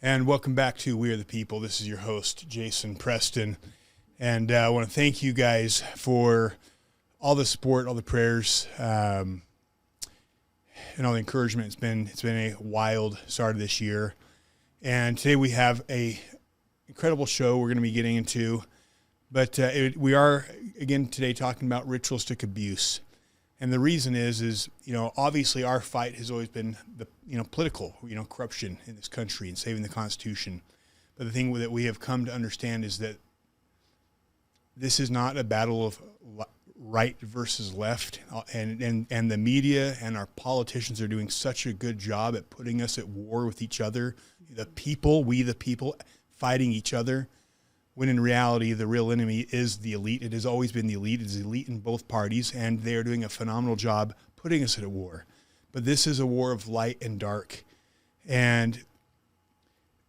And welcome back to We Are the People. This is your host, Jason Preston. And I want to thank you guys for all the support, all the prayers, and all the encouragement. It's been a wild start of this year. And today we have a incredible show we're going to be getting into. But we are, again, today talking about ritualistic abuse. And the reason is, obviously our fight has always been the, political, corruption in this country and saving the Constitution. But the thing that we have come to understand is that this is not a battle of right versus left. And the media and our politicians are doing such a good job at putting us at war with each other. We the people, fighting each other. When in reality, the real enemy is the elite. It has always been the elite. It is elite in both parties, and they are doing a phenomenal job putting us at a war. But this is a war of light and dark. And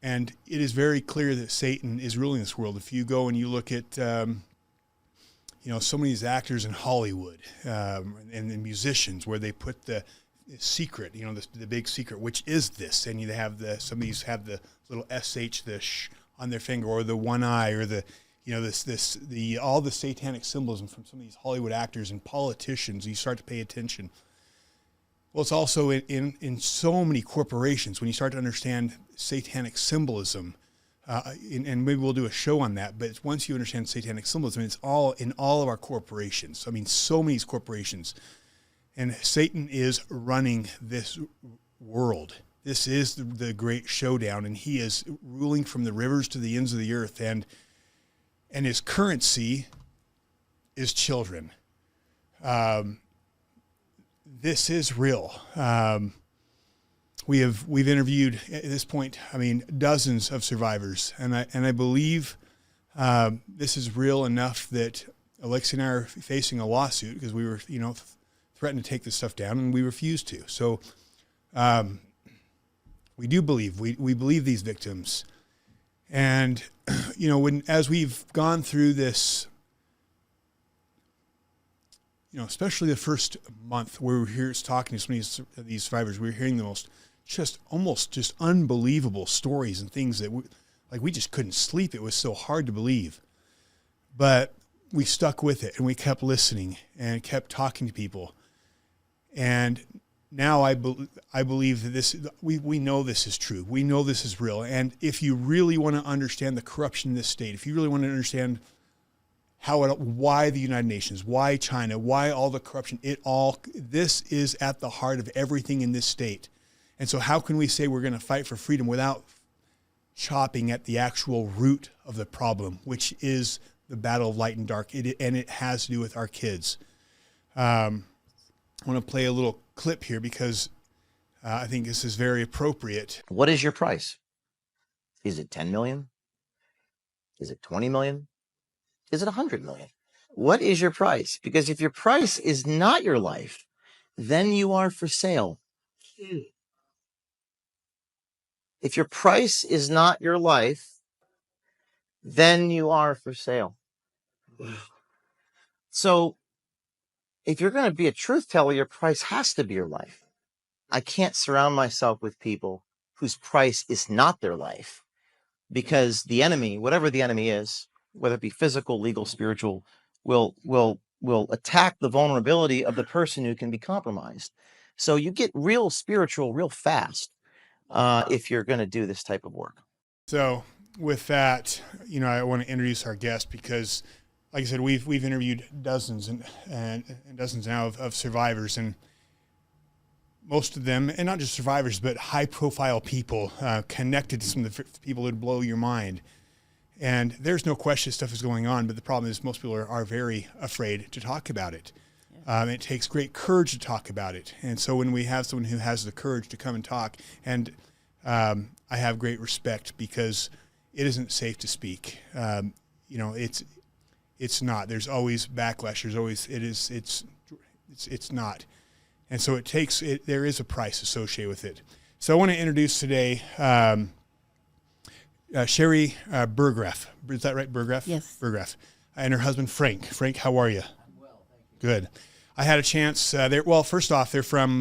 it is very clear that Satan is ruling this world. If you go and you look at, some of these actors in Hollywood and the musicians where they put the secret, the big secret, which is this. And you have some of these have the little SH, the sh, on their finger, or the one eye, or the all the satanic symbolism from some of these Hollywood actors and politicians. You start to pay attention. Well, it's also in so many corporations when you start to understand satanic symbolism, and maybe we'll do a show on that. But once you understand satanic symbolism, it's all in all of our corporations. I mean, so many corporations, and Satan is running this world. This is the great showdown, and he is ruling from the rivers to the ends of the earth, and his currency is children. This is real. We've interviewed at this point, dozens of survivors, and I believe this is real enough that Alexi and I are facing a lawsuit because we were threatened to take this stuff down, and we refused to. So. We do believe, we believe these victims. And, as we've gone through this, especially the first month where we were here talking to some of these survivors, we were hearing the almost unbelievable stories and things that we just couldn't sleep. It was so hard to believe. But we stuck with it, and we kept listening and kept talking to people. And now I believe that we know this is true. We know this is real. And if you really want to understand the corruption in this state, if you really want to understand why the United Nations, why China, why all the corruption, this is at the heart of everything in this state. And so how can we say we're going to fight for freedom without chopping at the actual root of the problem, which is the battle of light and dark, and it has to do with our kids. I want to play a little clip here because I think this is very appropriate. What is your price? Is it 10 million? Is it 20 million? Is it 100 million? What is your price? Because if your price is not your life, then you are for sale. If your price is not your life, then you are for sale. So if you're going to be a truth teller, your price has to be your life. I can't surround myself with people whose price is not their life, because the enemy, whatever the enemy is, whether it be physical, legal, spiritual, will attack the vulnerability of the person who can be compromised. So you get real spiritual real fast if you're going to do this type of work. So with that, I want to introduce our guest because, like I said, we've interviewed dozens and dozens now of survivors, and most of them, and not just survivors, but high-profile people connected to some of the people that would blow your mind. And there's no question stuff is going on, but the problem is most people are very afraid to talk about it. Yeah. It takes great courage to talk about it. And so when we have someone who has the courage to come and talk, and I have great respect because it isn't safe to speak. It's not. There's always backlash. There's always, it's not. And so there is a price associated with it. So I want to introduce today Sharri Burgraff. Is that right, Burgraff? Yes. Burgraff. And her husband, Frank. Frank, how are you? I'm well, thank you. Good. I had a chance. First off, they're from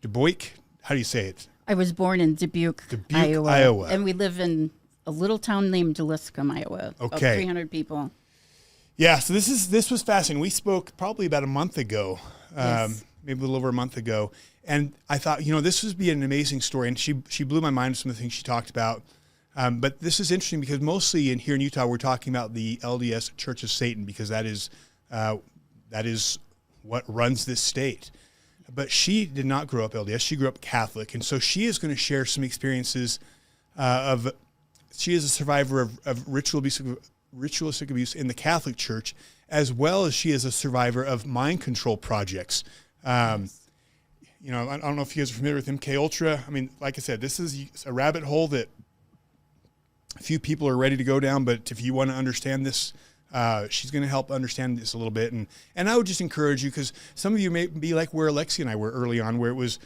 Du Bois. How do you say it? I was born in Dubuque, Iowa. And we live in a little town named Deliscum, Iowa. Okay. About 300 people. Yeah, so this was fascinating. We spoke probably about a month ago, Yes. maybe a little over a month ago, and I thought, this would be an amazing story. And she blew my mind with some of the things she talked about. But this is interesting because mostly here in Utah, we're talking about the LDS Church of Satan because that is what runs this state. But she did not grow up LDS; she grew up Catholic, and so she is going to share some experiences She is a survivor of ritualistic abuse in the Catholic Church, as well as she is a survivor of mind control projects. Yes. I don't know if you guys are familiar with MK Ultra. I mean, like I said, this is a rabbit hole that few people are ready to go down. But if you want to understand this, she's going to help understand this a little bit. And I would just encourage you, because some of you may be like where Alexia and I were early on, where it was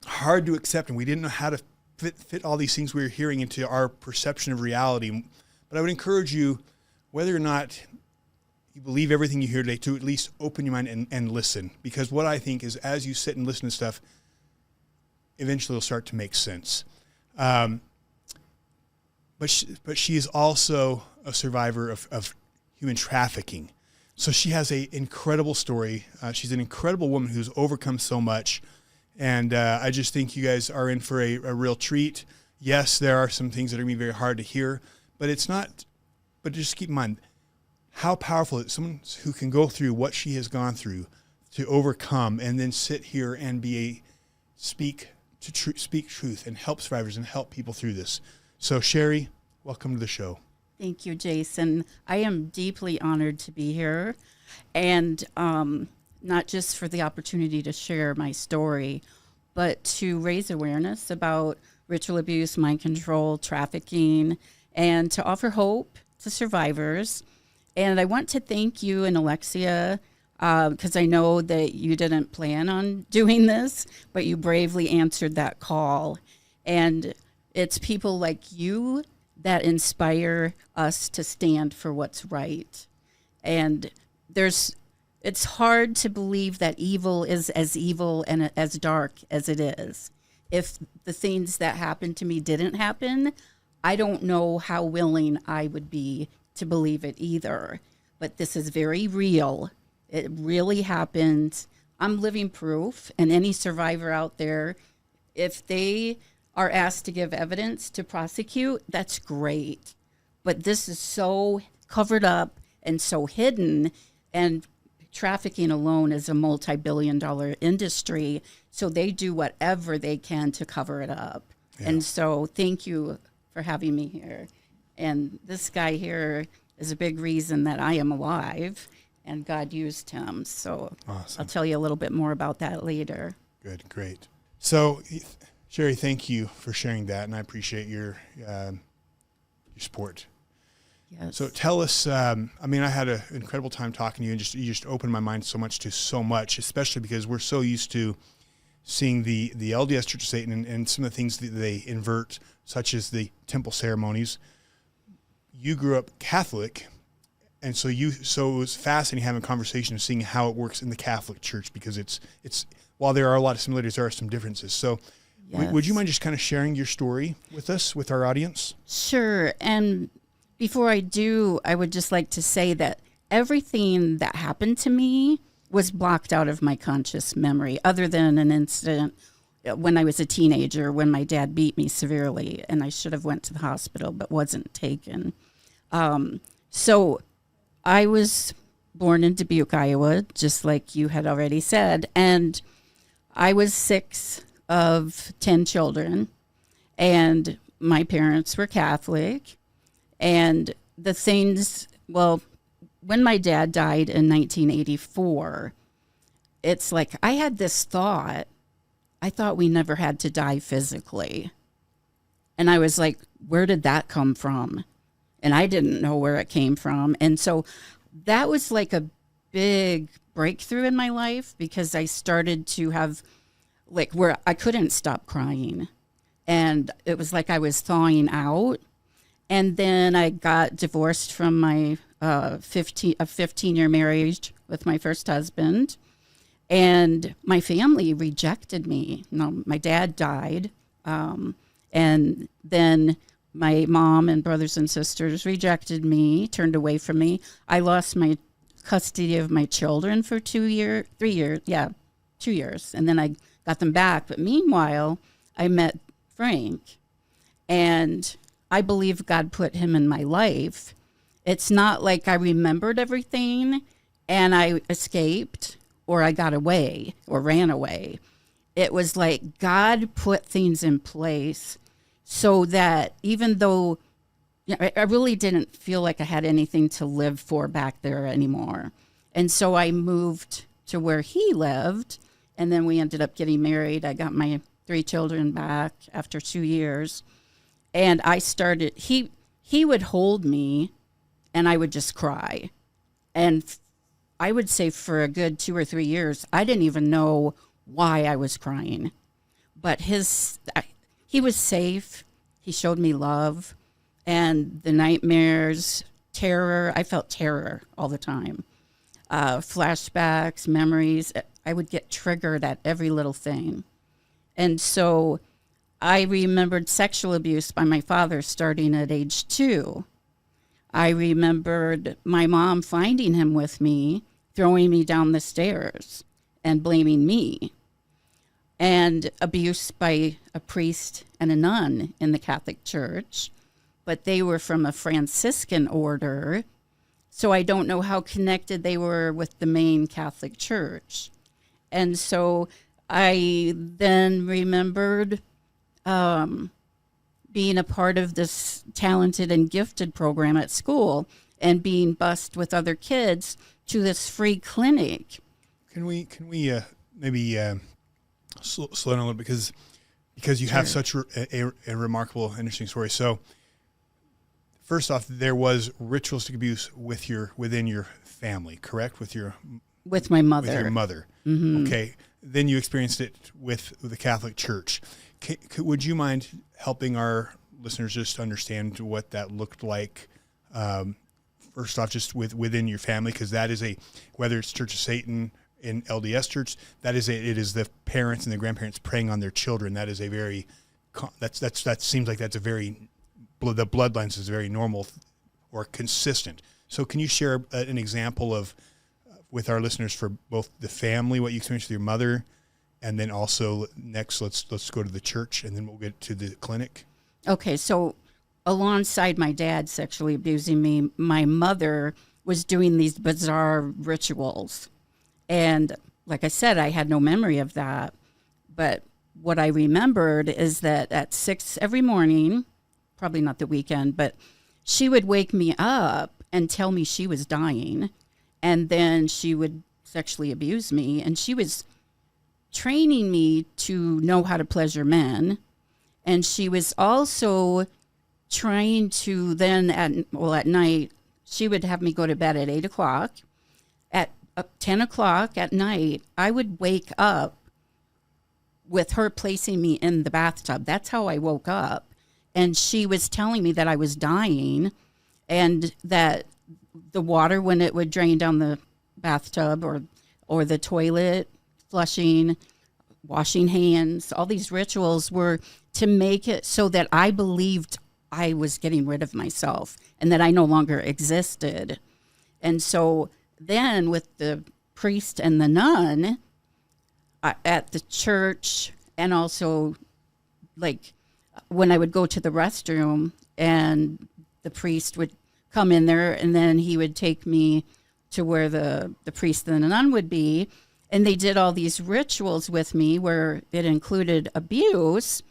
hard to accept and we didn't know how to fit all these things we were hearing into our perception of reality. But I would encourage you, whether or not you believe everything you hear today, to at least open your mind and listen. Because what I think is, as you sit and listen to stuff, eventually it'll start to make sense. But she is also a survivor of human trafficking. So she has an incredible story. She's an incredible woman who's overcome so much. And I just think you guys are in for a real treat. Yes, there are some things that are going to be very hard to hear, but it's not. But just keep in mind how powerful it is. Someone who can go through what she has gone through to overcome, and then sit here and speak truth and help survivors and help people through this. So Sharri, welcome to the show. Thank you, Jason. I am deeply honored to be here, and not just for the opportunity to share my story, but to raise awareness about ritual abuse, mind control, trafficking, and to offer hope to survivors. And I want to thank you and Alexia, because I know that you didn't plan on doing this, but you bravely answered that call. And it's people like you that inspire us to stand for what's right. And it's hard to believe that evil is as evil and as dark as it is. If the things that happened to me didn't happen, I don't know how willing I would be to believe it either. But this is very real. It really happened. I'm living proof, and any survivor out there, if they are asked to give evidence to prosecute, that's great. But this is so covered up and so hidden, and trafficking alone is a multi-billion-dollar industry, so they do whatever they can to cover it up. Yeah. And so thank you for having me here. And this guy here is a big reason that I am alive, and God used him. So awesome. I'll tell you a little bit more about that later. Good, great. So, Sharri, thank you for sharing that, and I appreciate your support. Yes. So tell us, I had an incredible time talking to you, and you just opened my mind so much to so much, especially because we're so used to seeing the LDS Church of Satan and some of the things that they invert, such as the temple ceremonies. You grew up Catholic, and so it was fascinating having a conversation and seeing how it works in the Catholic Church, because it's while there are a lot of similarities, there are some differences. So yes. Would you mind just kind of sharing your story with us, with our audience? Sure. And before I do, I would just like to say that everything that happened to me was blocked out of my conscious memory, other than an incident when I was a teenager, when my dad beat me severely, and I should have went to the hospital but wasn't taken. So I was born in Dubuque, Iowa, just like you had already said, and I was 6 of 10 children, and my parents were Catholic. And the things, when my dad died in 1984, it's like I had this thought. I thought we never had to die physically. And I was like, where did that come from? And I didn't know where it came from. And so that was like a big breakthrough in my life, because I started to have where I couldn't stop crying. And it was like I was thawing out. And then I got divorced from my 15-year marriage with my first husband. And my family rejected me. My dad died. And then my mom and brothers and sisters rejected me, turned away from me. I lost my custody of my children for 2 years, 3 years. Yeah, 2 years. And then I got them back. But meanwhile, I met Frank. And I believe God put him in my life. It's not like I remembered everything and I escaped or I got away or ran away. It was like God put things in place so that even though I really didn't feel like I had anything to live for back there anymore. And so I moved to where he lived, and then we ended up getting married. I got my 3 children back after 2 years. And I started, he would hold me and I would just cry. And I would say for a good 2 or 3 years, I didn't even know why I was crying. But he was safe. He showed me love. And the nightmares, terror, I felt terror all the time. Flashbacks, memories, I would get triggered at every little thing. And so I remembered sexual abuse by my father starting at age 2. I remembered my mom finding him with me, throwing me down the stairs and blaming me. And abuse by a priest and a nun in the Catholic Church. But they were from a Franciscan order, so I don't know how connected they were with the main Catholic Church. And so I then remembered being a part of this talented and gifted program at school and being bused with other kids to this free clinic. Can we maybe slow down a little bit because you have such a remarkable, interesting story. So first off, there was ritualistic abuse within your family, correct? With my mother. With your mother. Mm-hmm. Okay. Then you experienced it with the Catholic Church. Would you mind helping our listeners just understand what that looked like? First off, just within your family, because that is whether it's Church of Satan in LDS Church, it is the parents and the grandparents preying on their children. That is that seems like that's a very, the bloodlines is very normal or consistent. So can you share an example of, with our listeners, for both the family, what you experienced with your mother, and then also next, let's go to the church, and then we'll get to the clinic. Okay, so alongside my dad sexually abusing me, my mother was doing these bizarre rituals. And like I said, I had no memory of that. But what I remembered is that at 6 every morning, probably not the weekend, but she would wake me up and tell me she was dying. And then she would sexually abuse me. And she was training me to know how to pleasure men. And she was also trying to then, at night, she would have me go to bed at 8 o'clock. At 10 o'clock at night, I would wake up with her placing me in the bathtub. That's how I woke up. And she was telling me that I was dying and that the water, when it would drain down the bathtub or the toilet, flushing, washing hands, all these rituals were to make it so that I believed I was getting rid of myself and that I no longer existed. And so then with the priest and the nun at the church, and also like when I would go to the restroom and the priest would come in there and then he would take me to where the priest and the nun would be. And they did all these rituals with me where it included abuse,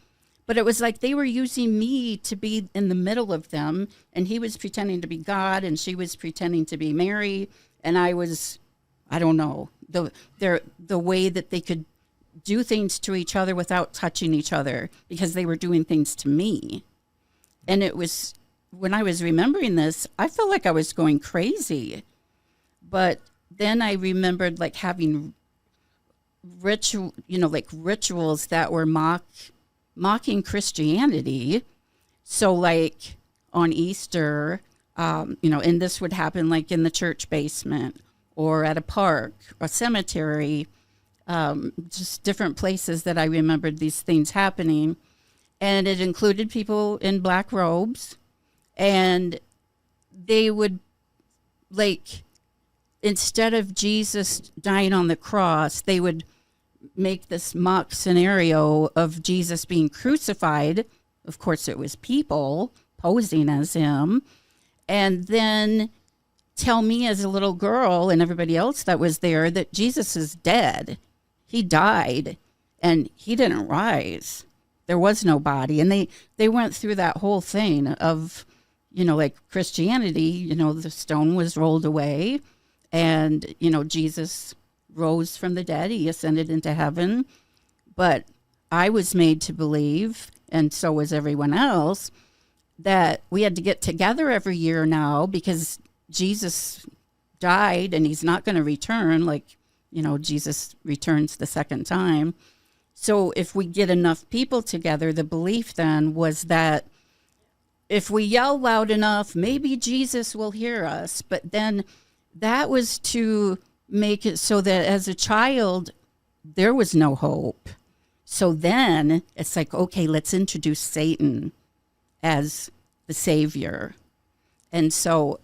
but it was like they were using me to be in the middle of them. And he was pretending to be God and she was pretending to be Mary. And I was, I don't know, the way that they could do things to each other without touching each other because they were doing things to me. And it was, when I was remembering this, I felt like I was going crazy. But then I remembered like having rituals that were mocking Christianity. So like on Easter, and this would happen like in the church basement or at a park, a cemetery. just different places that I remembered these things happening. And it included people in black robes. And they would, like, instead of Jesus dying on the cross, they would make this mock scenario of Jesus being crucified. Of course, it was people posing as him. And then tell me as a little girl and everybody else that was there that Jesus is dead. He died and he didn't rise. There was no body. And they went through that whole thing of, like Christianity, the stone was rolled away and, Jesus rose from the dead. He ascended into heaven. But I was made to believe, and so was everyone else, that we had to get together every year now because Jesus died and he's not going to return like, Jesus returns the second time. So if we get enough people together, the belief then was that if we yell loud enough, maybe Jesus will hear us. But then that was to make it so that as a child, there was no hope. So then it's like, okay, let's introduce Satan as the savior. And so,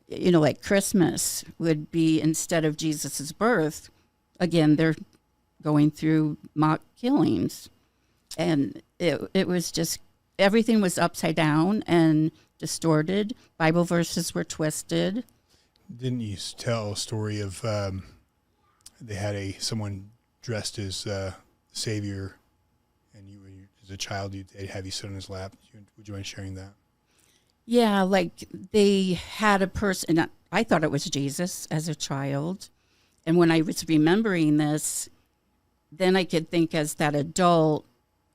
like Christmas would be, instead of Jesus's birth, again, they're going through mock killings. And it was just, everything was upside down and distorted. Bible verses were twisted. Didn't you tell a story of they had someone dressed as Savior, and you as a child, they'd have you sit on his lap? Would you mind sharing that? Yeah, like they had a person, I thought it was Jesus as a child. And when I was remembering this, then I could think as that adult,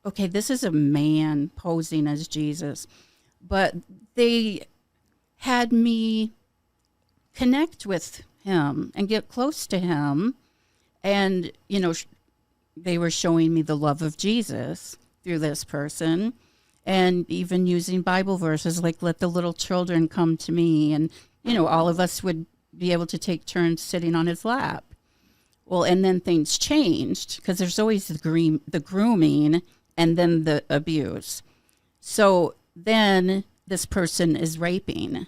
okay, this is a man posing as Jesus. But they had me connect with him and get close to him. And, they were showing me the love of Jesus through this person, and even using Bible verses like, let the little children come to me. And, all of us would be able to take turns sitting on his lap. Well, and then things changed because there's always the grooming and then the abuse. So then this person is raping,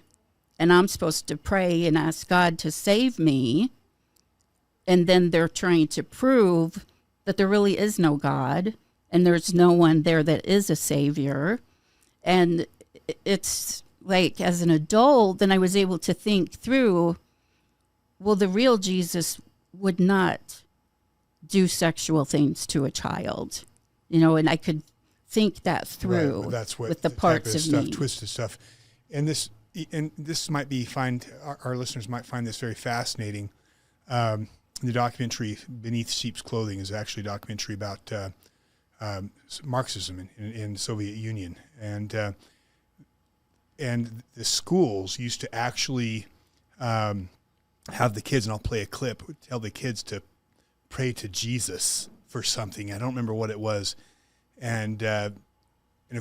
and I'm supposed to pray and ask God to save me. And then they're trying to prove that there really is no God and there's no one there that is a savior. And it's like, as an adult, then I was able to think through, well, the real Jesus would not do sexual things to a child, and I could think that through. Right. That's what with the parts type of of stuff, me. twisted stuff. And this might be our listeners might find this very fascinating. The documentary Beneath Sheep's Clothing is actually a documentary about Marxism in the Soviet Union, and the schools used to actually have the kids, and I'll play a clip, tell the kids to pray to Jesus for something. I don't remember what it was, and of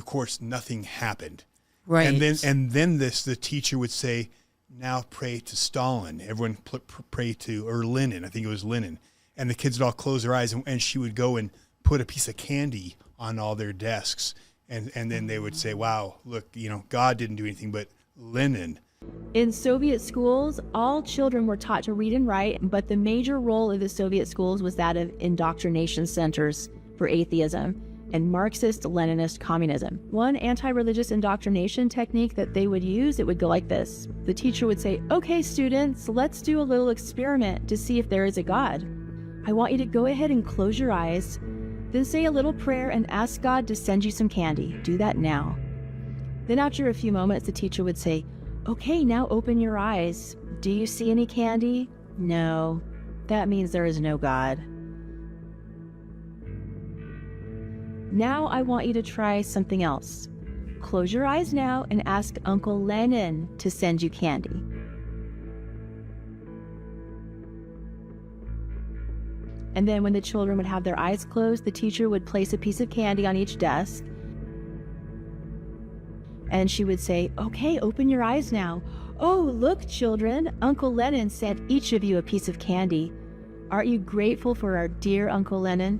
course nothing happened. Right. And then the teacher would say, now pray to Stalin. Everyone pray to, or Lenin. I think it was Lenin. And the kids would all close their eyes, and she would go and put a piece of candy on all their desks. And then they would say, wow, look, God didn't do anything, but Lenin. In Soviet schools, all children were taught to read and write, but the major role of the Soviet schools was that of indoctrination centers for atheism and Marxist-Leninist communism. One anti-religious indoctrination technique that they would use, it would go like this. The teacher would say, okay, students, let's do a little experiment to see if there is a God. I want you to go ahead and close your eyes, then say a little prayer and ask God to send you some candy. Do that now. Then after a few moments, the teacher would say, okay, now open your eyes. Do you see any candy? No. That means there is no God. Now I want you to try something else. Close your eyes now and ask Uncle Lenin to send you candy. And then when the children would have their eyes closed, the teacher would place a piece of candy on each desk. And she would say, okay, open your eyes now. Oh, look, children, Uncle Lenin sent each of you a piece of candy. Aren't you grateful for our dear Uncle Lennon?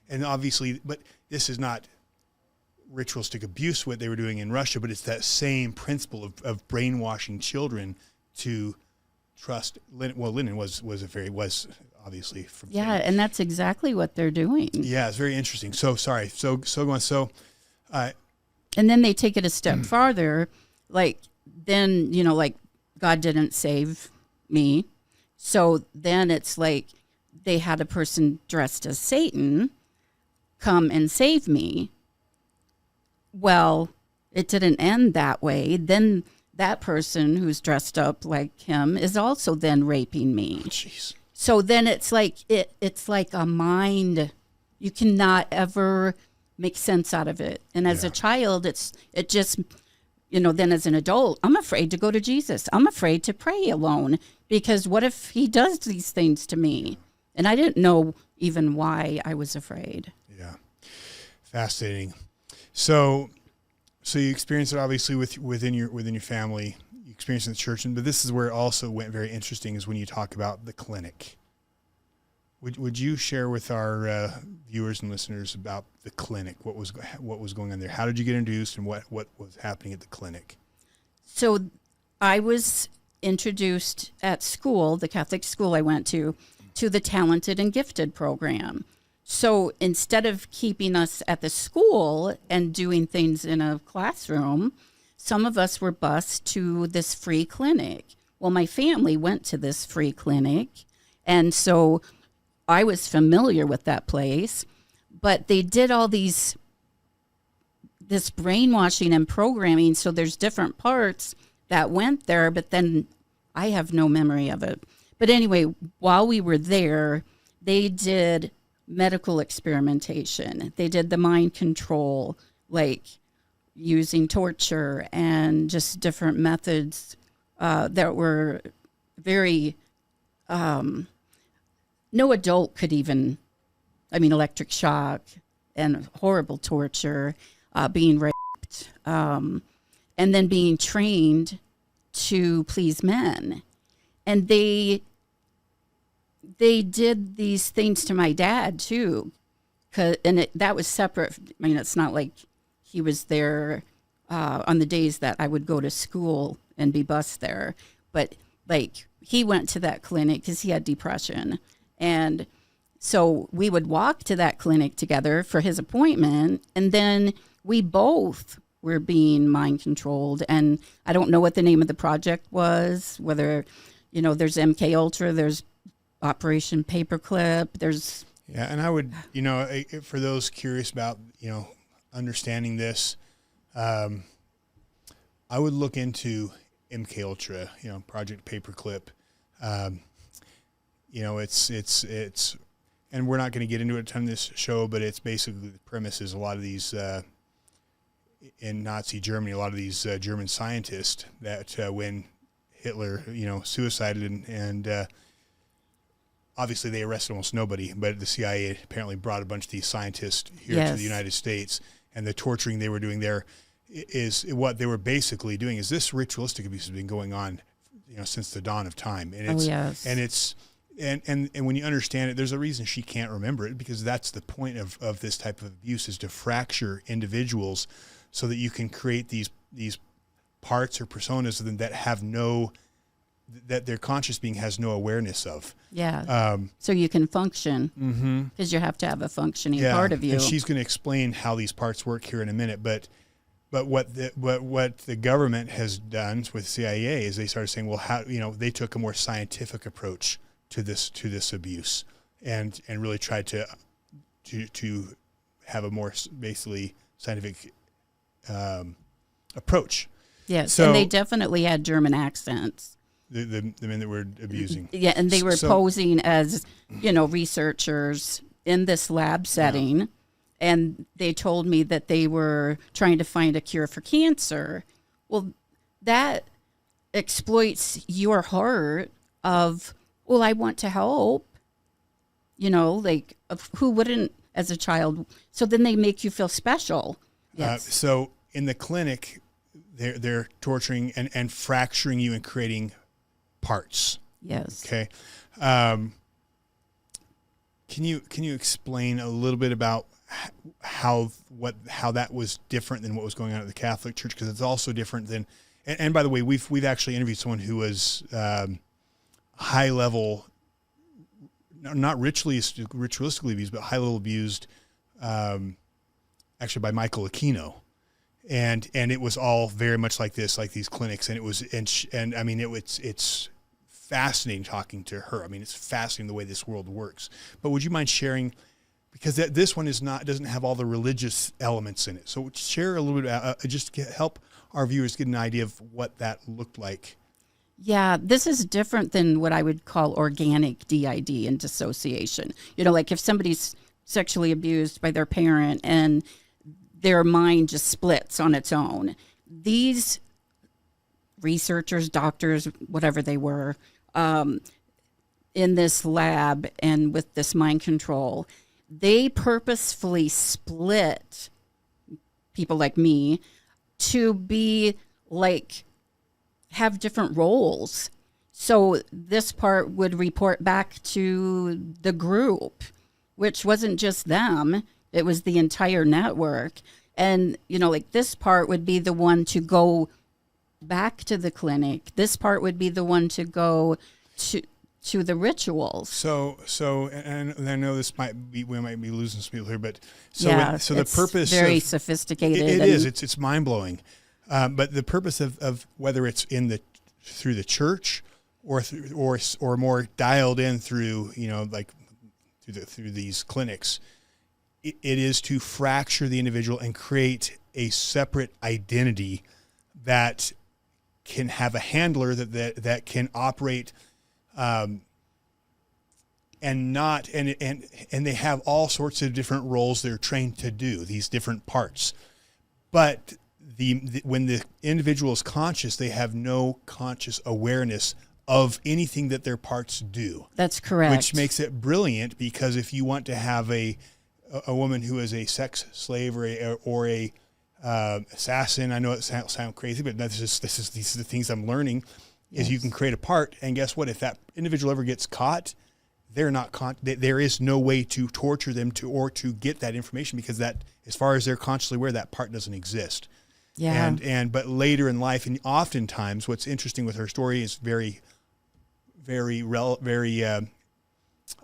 And obviously, but this is not ritualistic abuse, what they were doing in Russia, but it's that same principle of brainwashing children to trust. Well, Lennon was obviously from Yeah, and that's exactly what they're doing. Yeah, it's very interesting. So sorry. So go on. So, And then they take it a step farther, like then, like God didn't save me. So then it's like they had a person dressed as Satan come and save me. Well, it didn't end that way. Then that person who's dressed up like him is also then raping me. jeez. So then it's like it's like a mind. You cannot ever make sense out of it. And as a child, it just, then as an adult, I'm afraid to go to Jesus. I'm afraid to pray alone because what if he does these things to me? And I didn't know even why I was afraid. Yeah. Fascinating. So you experience it obviously within your family, you experience it in the church, but this is where it also went very interesting is when you talk about the clinic. Would you share with our viewers and listeners about the clinic? What was going on there? How did you get introduced, and what was happening at the clinic? So I was introduced at school, the Catholic school I went to the Talented and Gifted program. So instead of keeping us at the school and doing things in a classroom, some of us were bused to this free clinic. Well, my family went to this free clinic, and so I was familiar with that place, but they did all this brainwashing and programming. So there's different parts that went there, but then I have no memory of it. But anyway, while we were there, they did medical experimentation. They did the mind control, like using torture and just different methods that were very, no adult could even, electric shock and horrible torture, being raped, and then being trained to please men. And they did these things to my dad too, that was separate. It's not like he was there on the days that I would go to school and be bused there, but like he went to that clinic because he had depression, and so we would walk to that clinic together for his appointment, and then we both were being mind controlled. And I don't know what the name of the project was, whether there's MK Ultra, there's Operation Paperclip, there's... Yeah, and I would, for those curious about, understanding this, I would look into MK Ultra, Project Paperclip. It's, and we're not going to get into it a ton in this show, but it's basically the premise is a lot of these, in Nazi Germany, a lot of these German scientists that when Hitler, suicided and obviously they arrested almost nobody, but the CIA apparently brought a bunch of these scientists here to the United States, and the torturing they were doing there is what they were basically doing is this ritualistic abuse has been going on, since the dawn of time. And it's, and when you understand it, there's a reason she can't remember it, because that's the point of this type of abuse, is to fracture individuals so that you can create these parts or personas of them that have that their conscious being has no awareness of. Yeah. So you can function, because you have to have a functioning part of you. And she's going to explain how these parts work here in a minute. But what the government has done with CIA is they started saying, well, how, they took a more scientific approach to this abuse, and really tried to have a more basically scientific approach. Yes, so, and they definitely had German accents. The men that were abusing. Yeah, and they were posing as, researchers in this lab setting. Yeah. And they told me that they were trying to find a cure for cancer. Well, that exploits your heart of, well, I want to help. Who wouldn't as a child? So then they make you feel special. Yes. So in the clinic, they're torturing and fracturing you and creating parts. Yes. Okay. Can you explain a little bit about how that was different than what was going on at the Catholic Church? Because it's also different than. And by the way, we've actually interviewed someone who was high level, not ritualistically abused, but high level abused, actually by Michael Aquino, and it was all very much like this, like these clinics, and it was and I mean it's fascinating talking to her. I mean, it's fascinating the way this world works. But would you mind sharing, because this one doesn't have all the religious elements in it. So share a little bit, just to help our viewers get an idea of what that looked like. Yeah, this is different than what I would call organic DID and dissociation. You know, like if somebody's sexually abused by their parent and their mind just splits on its own. These researchers, doctors, whatever they were, in this lab and with this mind control, they purposefully split people like me to be like, have different roles. So this part would report back to the group, which wasn't just them, it was the entire network. And, you know, like this part would be the one to go back to the clinic. This part would be the one to go to the rituals. So, and I know we might be losing some people here, but so the it's purpose very sophisticated. It is. It's mind blowing. But the purpose of whether it's through the church or more dialed in through, you know, like through these clinics, it is to fracture the individual and create a separate identity that can have a handler that can operate, and they have all sorts of different roles they're trained to do, these different parts. But when the individual is conscious, they have no conscious awareness of anything that their parts do. That's correct. Which makes it brilliant, because if you want to have a woman who is a sex slave or a assassin, I know it sounds crazy, but these are the things I'm learning. Is you can create a part, and guess what? If that individual ever gets caught, they're not there is no way to torture them to get that information, because that, as far as they're consciously aware, that part doesn't exist. Yeah. But later in life, and oftentimes, what's interesting with her story is very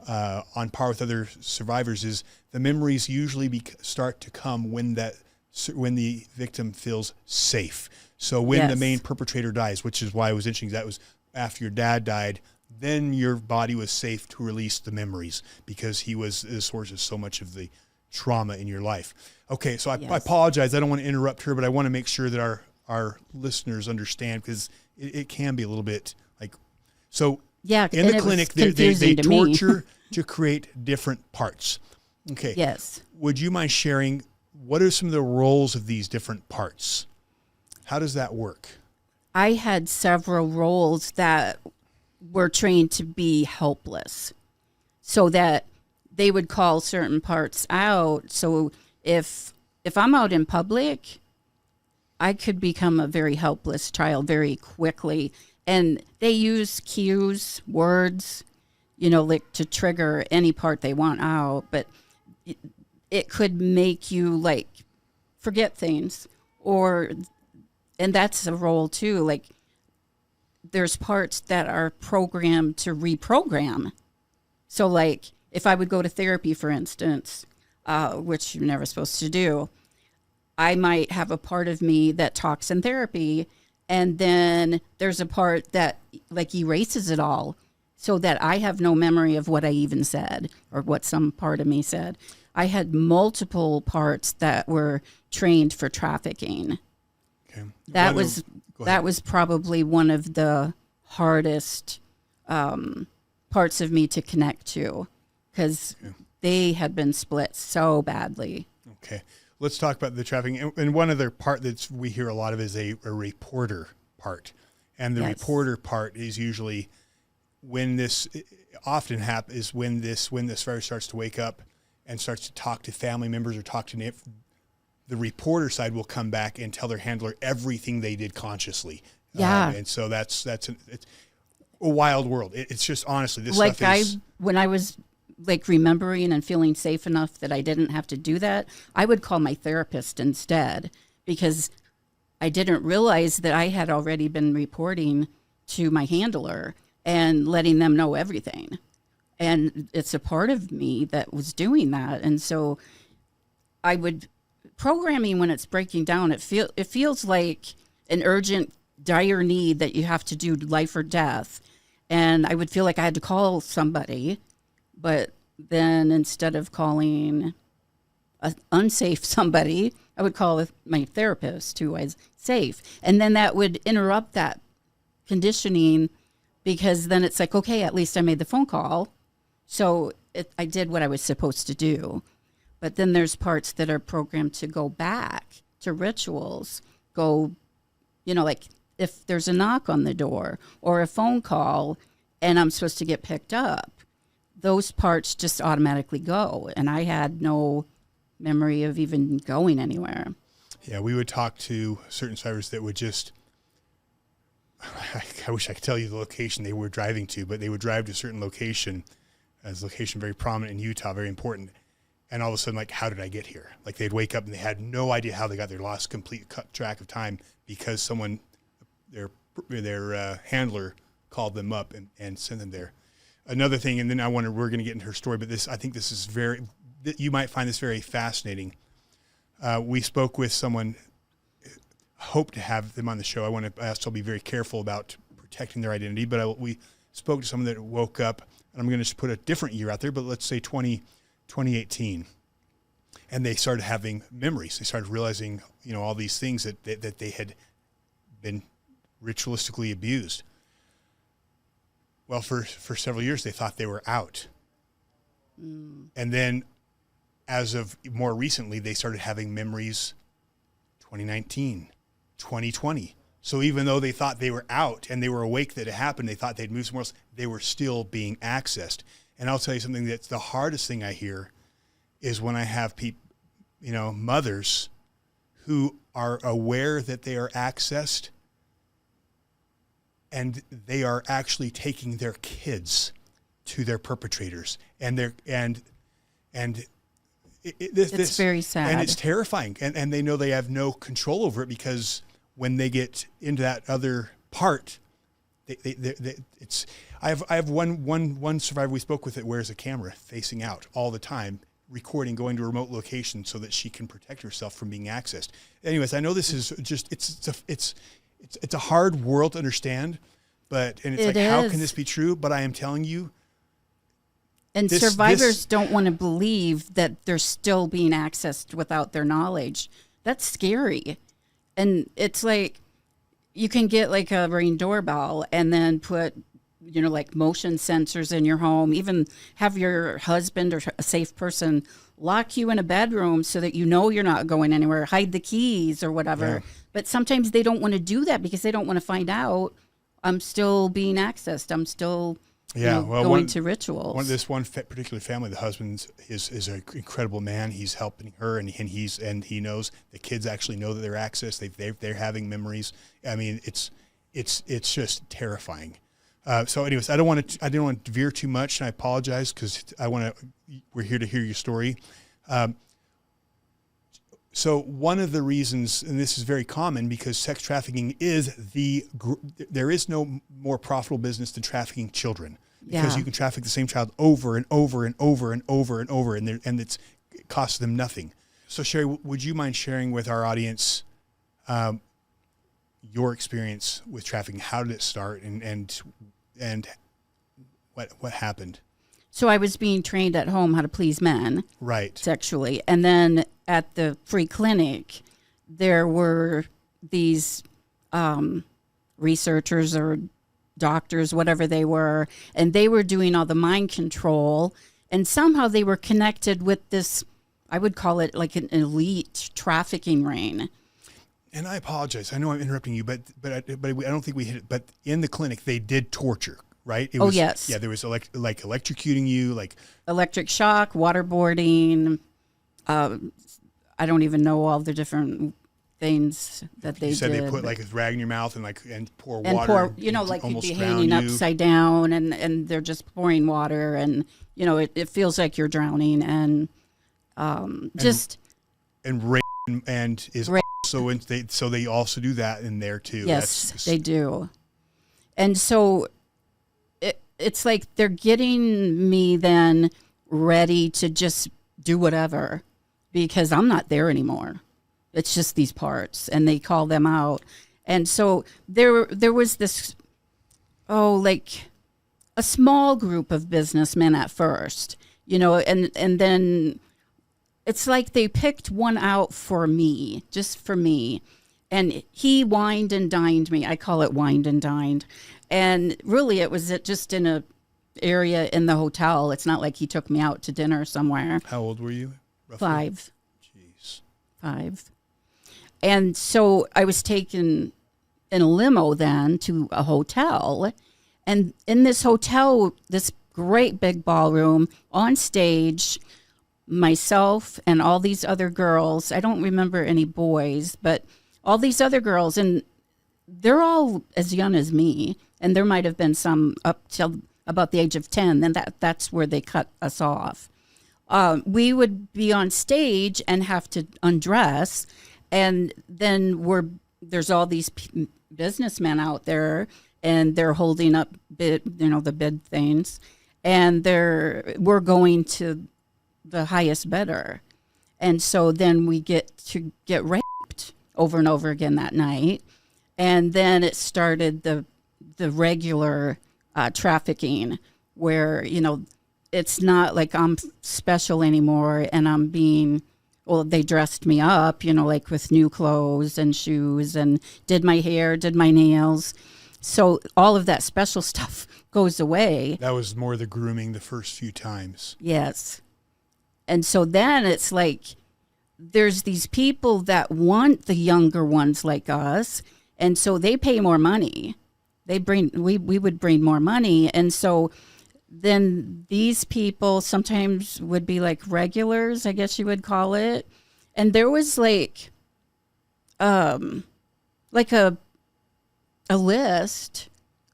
on par with other survivors, is the memories usually start to come when the victim feels safe. So when the main perpetrator dies, which is why it was interesting, that was after your dad died, then your body was safe to release the memories, because he was the source of so much of the trauma in your life. Okay, so I apologize. I don't want to interrupt her, but I want to make sure that our listeners understand, because it can be a little bit like, so in the clinic, they torture to create different parts. Okay. Yes. Would you mind sharing what are some of the roles of these different parts? How does that work? I had several roles that were trained to be helpless, so that they would call certain parts out. So if I'm out in public, I could become a very helpless child very quickly. And they use cues, words, you know, like to trigger any part they want out. But it could make you like forget things, and that's a role too. Like there's parts that are programmed to reprogram. So like if I would go to therapy, for instance, which you're never supposed to do, I might have a part of me that talks in therapy, and then there's a part that like erases it all, so that I have no memory of what I even said or what some part of me said. I had multiple parts that were trained for trafficking. Okay. That was probably one of the hardest parts of me to connect to, because they had been split so badly. Okay. Let's talk about the trafficking. And one other part that we hear a lot of is a reporter part. And the reporter part is usually when this often happens, when this survivor starts to wake up and starts to talk to family members or talk to the reporter side will come back and tell their handler everything they did consciously. Yeah. And so it's a wild world. It's just, honestly, this Like stuff is... when I was like remembering and feeling safe enough that I didn't have to do that, I would call my therapist instead, because I didn't realize that I had already been reporting to my handler and letting them know everything. And it's a part of me that was doing that. And so I would, programming when it's breaking down, it feels like an urgent, dire need that you have to do life or death. And I would feel like I had to call somebody, but then instead of calling an unsafe somebody, I would call my therapist who was safe. And then that would interrupt that conditioning, because then it's like, okay, at least I made the phone call. So I did what I was supposed to do. But then there's parts that are programmed to go back to rituals, like if there's a knock on the door or a phone call and I'm supposed to get picked up, those parts just automatically go. And I had no memory of even going anywhere. Yeah, we would talk to certain survivors that would just, I wish I could tell you the location they were driving to, but they would drive to a certain location, as a location very prominent in Utah, very important. And all of a sudden, like, how did I get here? Like, they'd wake up and they had no idea how they got there, lost complete track of time because someone, their handler called them up and sent them there. Another thing, and then we're going to get into her story, but I think this is you might find this very fascinating. We spoke with someone, hope to have them on the show. I still be very careful about protecting their identity, but we spoke to someone that woke up, and I'm going to just put a different year out there, but let's say 2018. And they started having memories. They started realizing, all these things that they had been ritualistically abused. Well, for several years, they thought they were out. Mm. And then as of more recently, they started having memories 2019, 2020. So even though they thought they were out and they were awake that it happened, they thought they'd moved somewhere else, they were still being accessed. And I'll tell you something that's the hardest thing I hear is when I have people, mothers who are aware that they are accessed and they are actually taking their kids to their perpetrators. And it's very sad. And it's terrifying. And they know they have no control over it, because when they get into that other part, I have one survivor we spoke with that wears a camera facing out all the time, recording, going to a remote location so that she can protect herself from being accessed. Anyways, I know this is just it's a hard world to understand, but how can this be true? But I am telling you. And survivors don't want to believe that they're still being accessed without their knowledge. That's scary. And it's like, you can get like a Ring doorbell and then put, like motion sensors in your home, even have your husband or a safe person lock you in a bedroom so that you're not going anywhere, hide the keys or whatever. Yeah. But sometimes they don't want to do that because they don't want to find out I'm still being accessed. I'm still going to rituals. This one particular family, the husband is an incredible man. He's helping her, and he knows the kids actually know that they're accessed. They're having memories. I mean, it's just terrifying. So, anyways, I didn't want to veer too much, and I apologize because we're here to hear your story. So one of the reasons, and this is very common, because sex trafficking there is no more profitable business than trafficking children, because you can traffic the same child over and over and over and over and over, and it costs them nothing. So Sharri, would you mind sharing with our audience your experience with trafficking? How did it start, and what happened? So I was being trained at home how to please men, right, sexually, and then at the free clinic, there were these researchers or doctors, whatever they were, and they were doing all the mind control, and somehow they were connected with this, I would call it like an elite trafficking ring. And I apologize. I know I'm interrupting you, but I don't think we hit it. But in the clinic, they did torture, right? Yes. Yeah, there was like electrocuting you, like electric shock, waterboarding. I don't even know all the different things that they You said did. they put like a rag in your mouth and pour and water. pour, you know, like you'd almost be drown hanging you. upside down, and they're just pouring water, and you know, it feels like you're drowning, and just And rape and is Rape. also so they also do that in there too. yes, they do, and so it's like they're getting me then ready to just do whatever, because I'm not there anymore. It's just these parts, and they call them out. And so there was this, like a small group of businessmen at first, you know, and then it's like they picked one out for me, just for me. And he wined and dined me. I call it wined and dined. And really it was just in a area in the hotel. It's not like he took me out to dinner somewhere. How old were you? Roughly? 5. Jeez. 5. And so I was taken in a limo then to a hotel. And in this hotel, this great big ballroom, on stage, myself and all these other girls, I don't remember any boys, but all these other girls, and they're all as young as me. And there might have been some up till about the age of 10. Then that's where they cut us off. We would be on stage and have to undress. And then there's all these businessmen out there, and they're holding up the bid things, and we're going to the highest bidder. And so then we get raped over and over again that night. And then it started the regular trafficking, where, you know, it's not like I'm special anymore and I'm being, well, they dressed me up, you know, like with new clothes and shoes, and did my hair, did my nails. So all of that special stuff goes away. That was more the grooming the first few times. Yes. And so then it's like there's these people that want the younger ones like us, and so they pay more money. We would bring more money, and so then these people sometimes would be like regulars, I guess you would call it. And there was like a list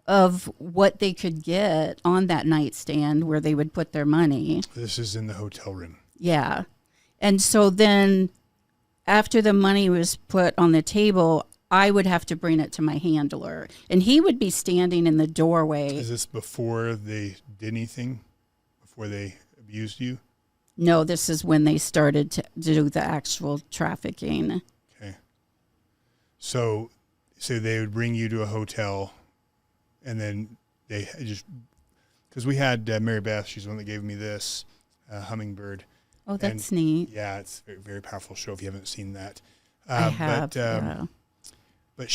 of what they could get on that nightstand where they would put their money. This is in the hotel room. Yeah. And so then after the money was put on the table, I would have to bring it to my handler, and he would be standing in the doorway. Is this before they did anything? Before they abused you? No, this is when they started to do the actual trafficking. Okay. So they would bring you to a hotel, and then they just, because we had Mary Beth, she's the one that gave me this hummingbird. Oh, that's neat. Yeah, it's a very, very powerful show if you haven't seen that. I have. But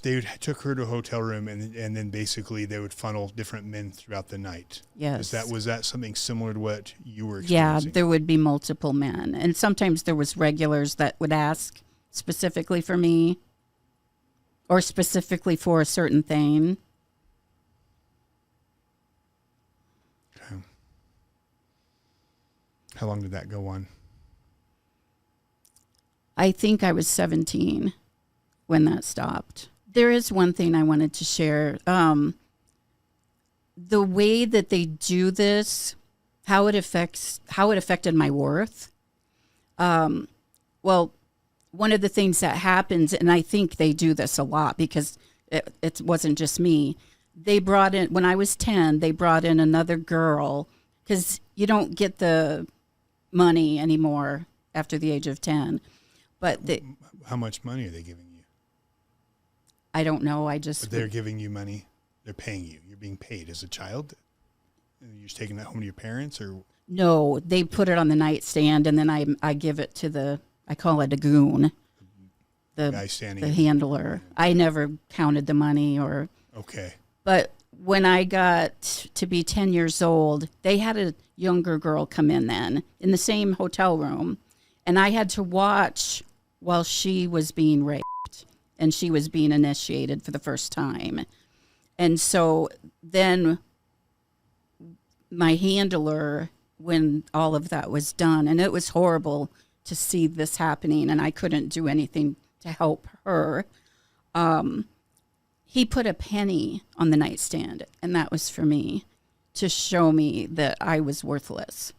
they took her to a hotel room, and then basically they would funnel different men throughout the night. Yes. Was that something similar to what you were Yeah, experiencing? there would be multiple men, and sometimes there was regulars that would ask specifically for me, or specifically for a certain thing. Okay. How long did that go on? I think I was 17 when that stopped. There is one thing I wanted to share. The way that they do this, how it affected my worth. Well, one of the things that happens, and I think they do this a lot because it wasn't just me. They brought in, when I was 10, they brought in another girl, because you don't get the money anymore after the age of 10. But How much money are they giving you? I don't know. But they're giving you money. They're paying you. You're being paid as a child. You're just taking that home to your parents, or no? They put it on the nightstand, and then I give it to I call it a goon, the guy standing the handler. I never counted the money or. Okay. But when I got to be 10 years old, they had a younger girl come in then in the same hotel room, and I had to watch while she was being raped. And she was being initiated for the first time. And so then my handler, when all of that was done, and it was horrible to see this happening, and I couldn't do anything to help her. He put a penny on the nightstand, and that was for me, to show me that I was worthless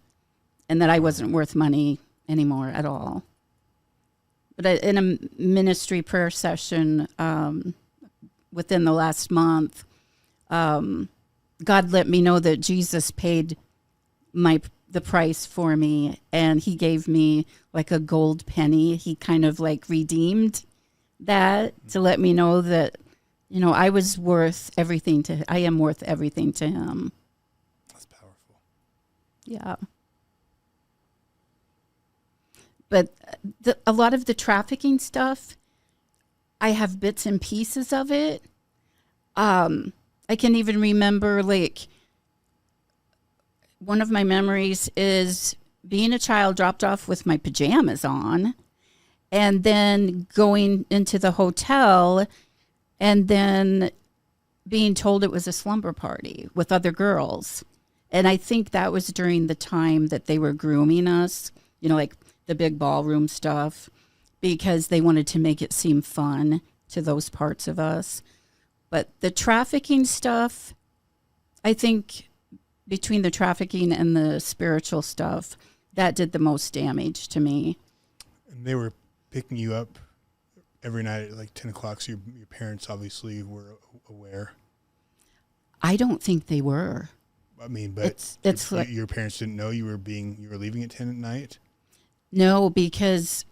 and that I wasn't worth money anymore at all. But in a ministry prayer session within the last month, God let me know that Jesus paid the price for me, and he gave me like a gold penny. He kind of like redeemed that to let me know that, you know, I am worth everything to him. That's powerful. Yeah. But a lot of the trafficking stuff, I have bits and pieces of it. I can even remember, like, one of my memories is being a child dropped off with my pajamas on, and then going into the hotel and then being told it was a slumber party with other girls. And I think that was during the time that they were grooming us, you know, like the big ballroom stuff, because they wanted to make it seem fun to those parts of us. But the trafficking stuff, I think between the trafficking and the spiritual stuff, that did the most damage to me. And they were picking you up every night at like 10 o'clock, so your parents obviously were aware. I don't think they were. I mean, but it's like, your parents didn't know you were leaving at 10 at night? No, because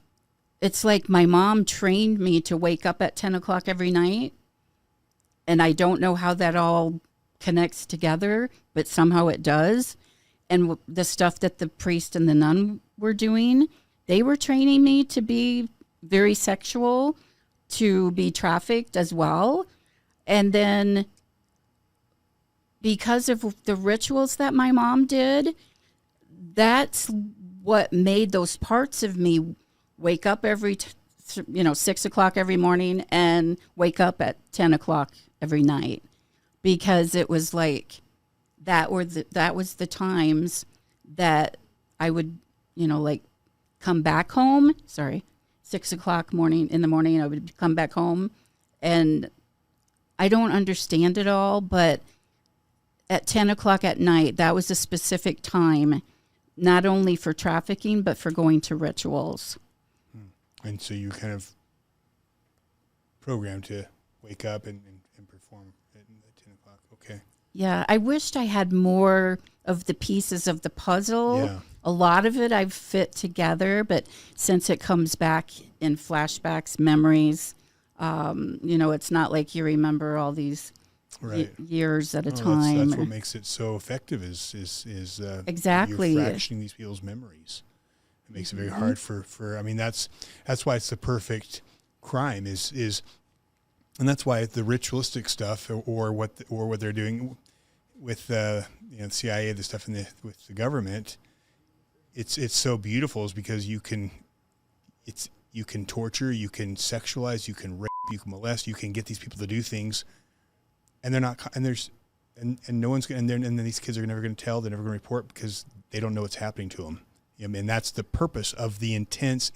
it's like my mom trained me to wake up at 10 o'clock every night. And I don't know how that all connects together, but somehow it does. And the stuff that the priest and the nun were doing, they were training me to be very sexual, to be trafficked as well. And then because of the rituals that my mom did, that's what made those parts of me wake up every 6 o'clock every morning and wake up at 10 o'clock every night, because it was like that was the times that I would, like come back home. 6 o'clock in the morning, I would come back home, and I don't understand it all, but at 10 o'clock at night, that was a specific time, not only for trafficking, but for going to rituals. And so you kind of programmed to wake up and perform at 10 o'clock. Okay. Yeah, I wished I had more of the pieces of the puzzle. Yeah. A lot of it I've fit together, but since it comes back in flashbacks, memories, it's not like you remember all these years at a time. That's what makes it so effective is exactly you're fractioning these people's memories. It makes it very hard for I mean, that's why it's the perfect crime is and that's why the ritualistic stuff or what they're doing with the CIA, the stuff with the government, it's so beautiful, is because you can torture, you can sexualize, you can rape, you can molest, you can get these people to do things, and they're not, and no one's going, and then these kids are never going to tell, they're never going to report, because they don't know what's happening to them. And that's the purpose of the intense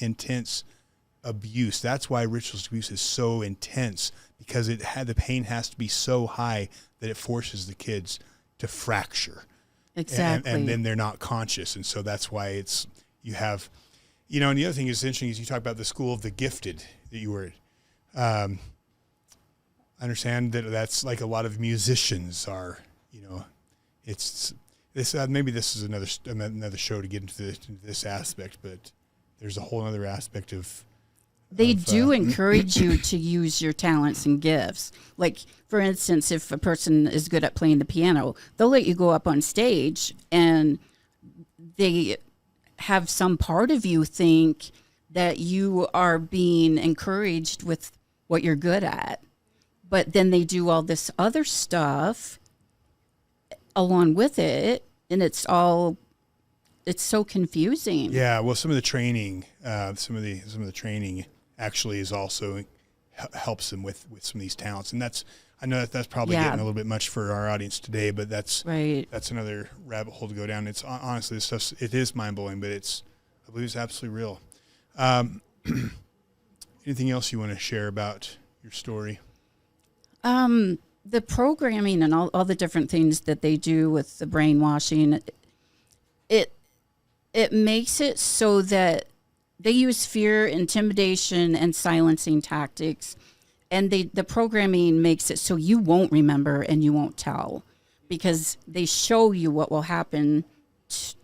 abuse. That's why ritualistic abuse is so intense, because the pain has to be so high that it forces the kids to fracture. Exactly. And then they're not conscious. And so that's why you have, and the other thing is interesting is you talk about the school of the gifted that you were at. I understand that that's like a lot of musicians are, it's this, maybe this is another show to get into this aspect, but there's a whole other aspect of, they do encourage you to use your talents and gifts. Like, for instance, if a person is good at playing the piano, they'll let you go up on stage, and they have some part of you think that you are being encouraged with what you're good at. But then they do all this other stuff along with it, and it's so confusing. Yeah, well, some of the training, actually is also helps them with some of these talents, and I know that's probably getting a little bit much for our audience today, but that's right. That's another rabbit hole to go down. It's honestly, this stuff, it is mind blowing, but I believe it's absolutely real. Anything else you want to share about your story? The programming and all the different things that they do with the brainwashing, it makes it so that they use fear, intimidation, and silencing tactics. And the programming makes it so you won't remember and you won't tell, because they show you what will happen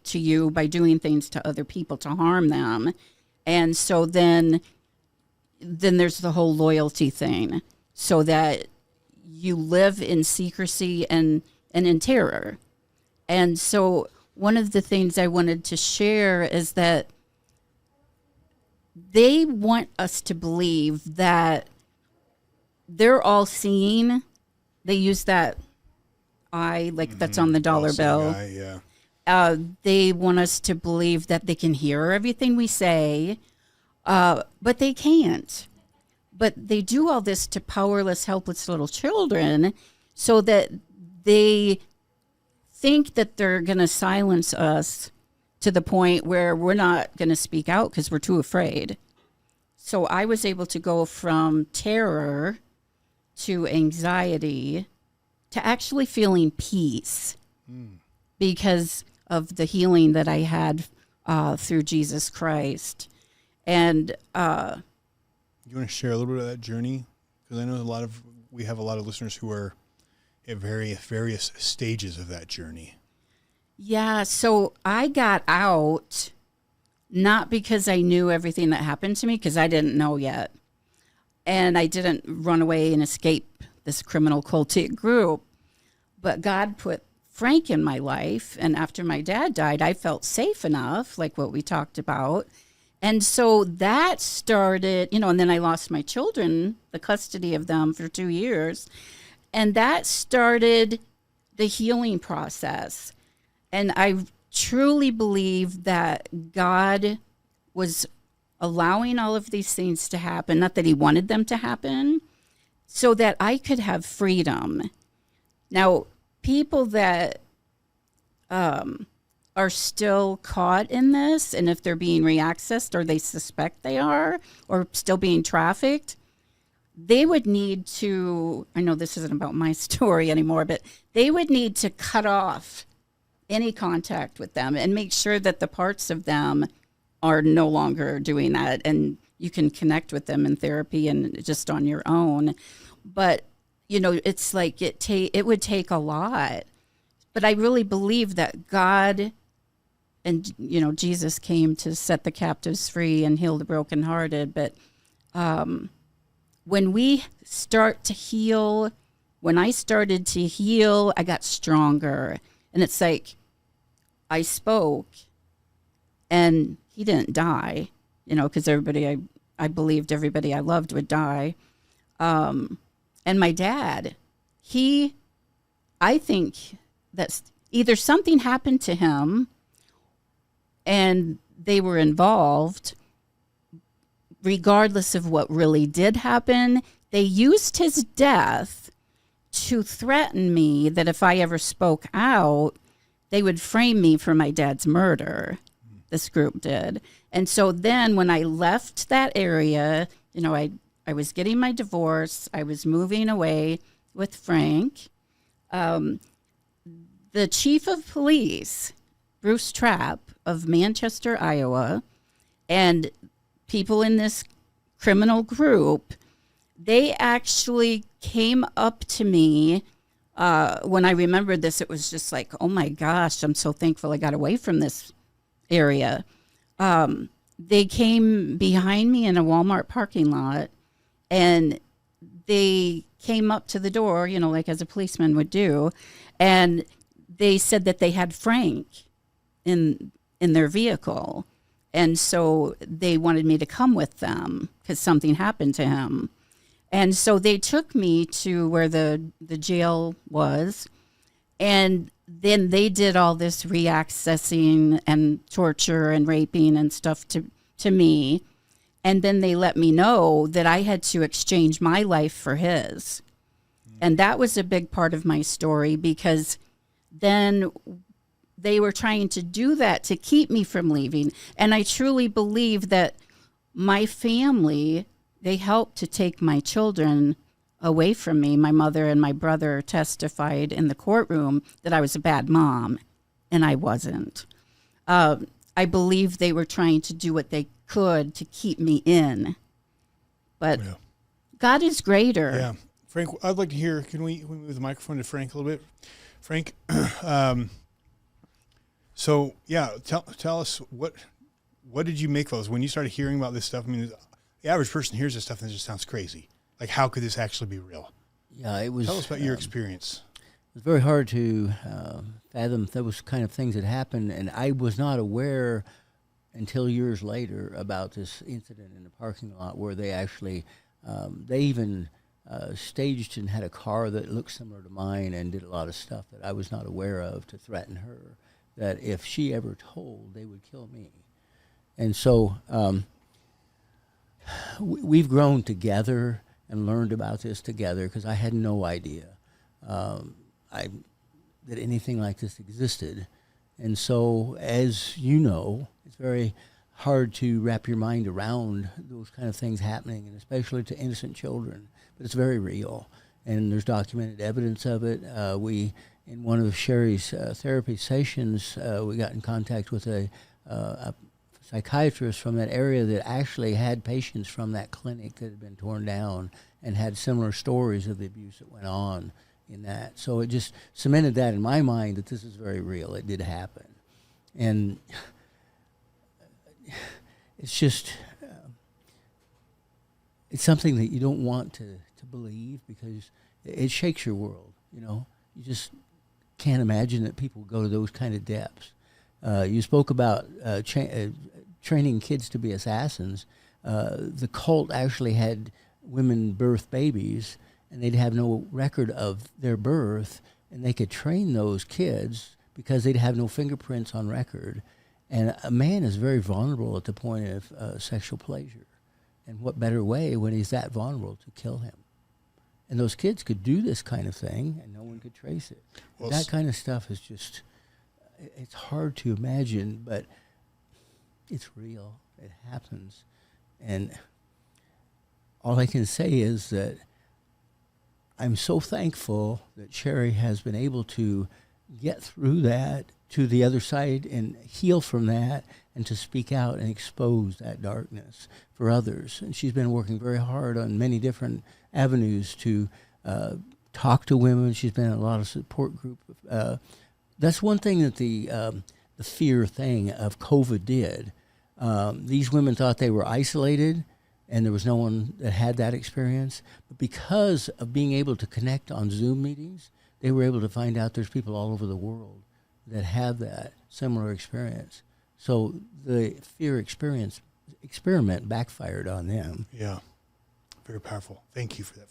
to you by doing things to other people to harm them. And so then there's the whole loyalty thing, so that you live in secrecy and in terror. And so one of the things I wanted to share is that they want us to believe that they're all seeing. They use that eye, like that's on the dollar bill. Yeah. They want us to believe that they can hear everything we say, but they can't. But they do all this to powerless, helpless little children so that they think that they're going to silence us to the point where we're not going to speak out because we're too afraid. So I was able to go from terror to anxiety to actually feeling peace because of the healing that I had through Jesus Christ. And you want to share a little bit of that journey? Because I know we have a lot of listeners who are at various stages of that journey. Yeah, so I got out not because I knew everything that happened to me, because I didn't know yet. And I didn't run away and escape this criminal cultic group. But God put Frank in my life, and after my dad died, I felt safe enough, like what we talked about. And so that started, and then I lost my children, the custody of them for 2 years. And that started the healing process. And I truly believe that God was allowing all of these things to happen, not that he wanted them to happen, so that I could have freedom. Now, people that are still caught in this, and if they're being reaccessed or they suspect they are, or still being trafficked, they would need to, I know this isn't about my story anymore, but they would need to cut off any contact with them and make sure that the parts of them are no longer doing that, and you can connect with them in therapy and just on your own. But, it's like it would take a lot. But I really believe that God and, Jesus came to set the captives free and heal the brokenhearted. But when we start to heal, when I started to heal, I got stronger. And it's like I spoke and he didn't die, because I believed everybody I loved would die. And my dad, I think that either something happened to him and they were involved, regardless of what really did happen. They used his death to threaten me that if I ever spoke out, they would frame me for my dad's murder. This group did. And so then when I left that area, I was getting my divorce. I was moving away with Frank. The chief of police, Bruce Trapp of Manchester, Iowa, and people in this criminal group, they actually came up to me. When I remembered this, it was just like, oh my gosh, I'm so thankful I got away from this area. They came behind me in a Walmart parking lot, and they came up to the door, like as a policeman would do, and they said that they had Frank in their vehicle. And so they wanted me to come with them because something happened to him. And so they took me to where the jail was. And then they did all this reaccessing and torture and raping and stuff to me. And then they let me know that I had to exchange my life for his. And that was a big part of my story, because then they were trying to do that to keep me from leaving. And I truly believe that my family, they helped to take my children away from me. My mother and my brother testified in the courtroom that I was a bad mom, and I wasn't. I believe they were trying to do what they could to keep me in. But God is greater. Yeah. Frank, I'd like to hear, can we move the microphone to Frank a little bit? Frank, so yeah, tell us what did you make those when you started hearing about this stuff? I mean, the average person hears this stuff and it just sounds crazy. Like, how could this actually be real? Yeah, it was. Tell us about your experience. It was very hard to fathom those kind of things that happened, and I was not aware until years later about this incident in the parking lot where they actually, they even staged and had a car that looked similar to mine and did a lot of stuff that I was not aware of to threaten her, that if she ever told, they would kill me. And so we've grown together and learned about this together because I had no idea that anything like this existed. And so, as you know, it's very hard to wrap your mind around those kind of things happening, and especially to innocent children. But it's very real, and there's documented evidence of it. In one of Sharri's therapy sessions, we got in contact with a psychiatrist from that area that actually had patients from that clinic that had been torn down and had similar stories of the abuse that went on in that. So it just cemented that in my mind that this is very real. It did happen. And it's just, it's something that you don't want to believe because it shakes your world, you know. You just can't imagine that people go to those kind of depths. You spoke about training kids to be assassins. The cult actually had women birth babies, and they'd have no record of their birth, and they could train those kids because they'd have no fingerprints on record. And a man is very vulnerable at the point of sexual pleasure. And what better way when he's that vulnerable to kill him? And those kids could do this kind of thing, and no one could trace it. Well, that kind of stuff is just, it's hard to imagine, but it's real. It happens. And all I can say is that I'm so thankful that Sharri has been able to get through that to the other side and heal from that and to speak out and expose that darkness for others. And she's been working very hard on many different avenues to talk to women. She's been in a lot of support group. That's one thing that the fear thing of COVID did. These women thought they were isolated and there was no one that had that experience. But because of being able to connect on Zoom meetings, they were able to find out there's people all over the world that have that similar experience. So the fear experiment backfired on them. Yeah, very powerful. Thank you for that,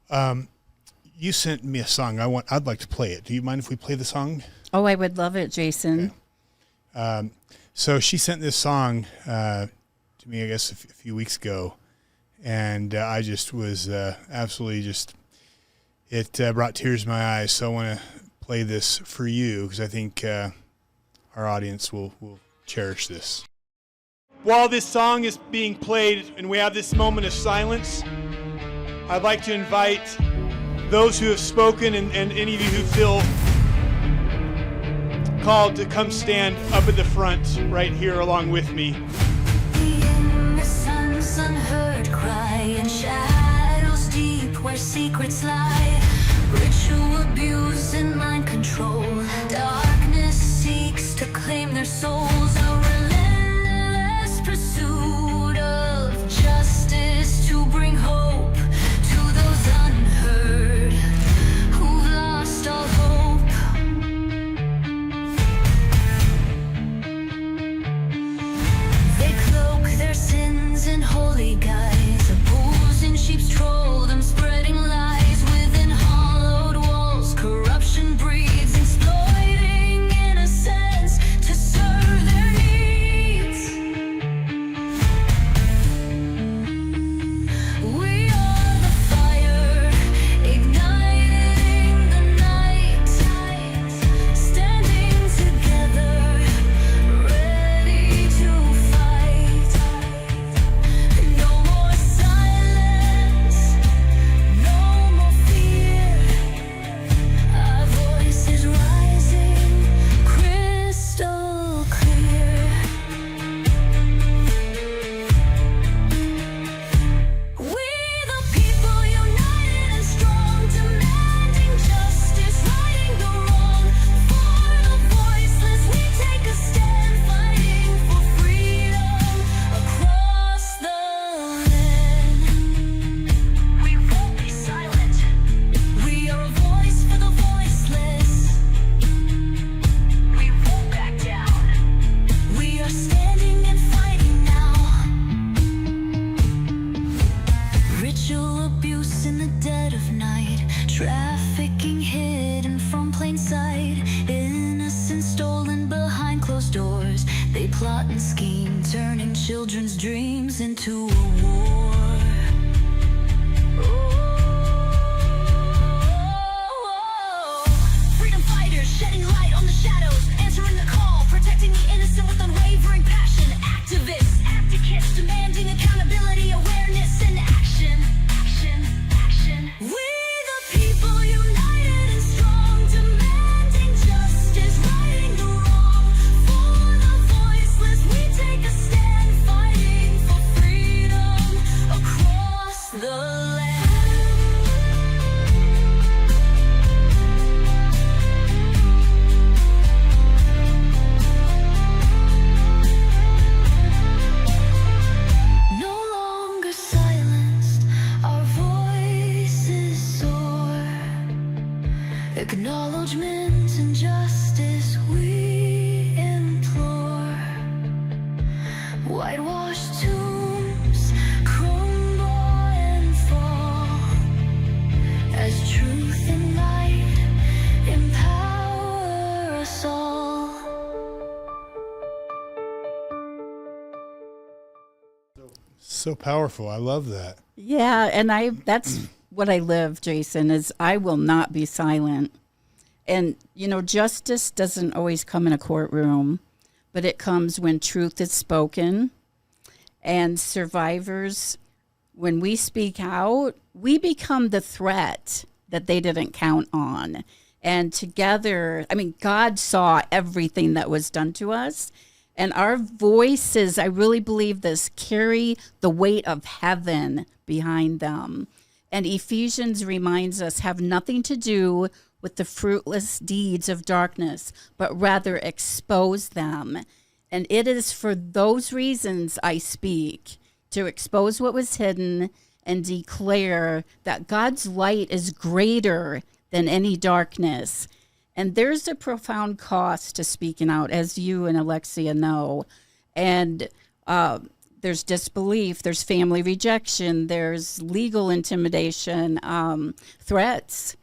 Frank. You sent me a song. I'd like to play it. Do you mind if we play the song? Oh, I would love it, Jason. Okay. So she sent this song to me, I guess, a few weeks ago, and I just was absolutely just, it brought tears to my eyes. So I want to play this for you because I think our audience will cherish this. While this song is being played and we have this moment of silence, I'd like to invite those who have spoken and any of you who feel called to come stand up at the front right here along with me. In the sun's unheard cry and shadows deep where secrets lie, ritual abuse and mind control, darkness seeks to claim their souls, a relentless pursuit of justice to bring hope to those unheard who've lost all hope. They cloak their sins in holy guise, opposing sheep's troll, them spreading lies within hollowed walls. Corruption breeds, exploiting plot and scheme, turning children's dreams into a war. Freedom fighters shedding light on the shadows, answering the call, protecting the innocent with unwavering passion. Activists, advocates, demanding accountability, awareness, and action. Action, action. We the people united and strong, demanding justice, righting the wrong. For the voiceless, we take a stand, fighting for freedom across the land. No longer silenced, our voices soar. Acknowledgement and justice we implore. Whitewashed tombs crumble and fall as truth and light empower us all. So powerful. I love that. Yeah, and that's what I live, Jason, is I will not be silent. And, justice doesn't always come in a courtroom, but it comes when truth is spoken. And survivors, when we speak out, we become the threat that they didn't count on. And together, God saw everything that was done to us. And our voices, I really believe this, carry the weight of heaven behind them. And Ephesians reminds us, have nothing to do with the fruitless deeds of darkness, but rather expose them. And it is for those reasons I speak, to expose what was hidden and declare that God's light is greater than any darkness. And there's a profound cost to speaking out, as you and Alexia know. And there's disbelief, there's family rejection, there's legal intimidation, threats.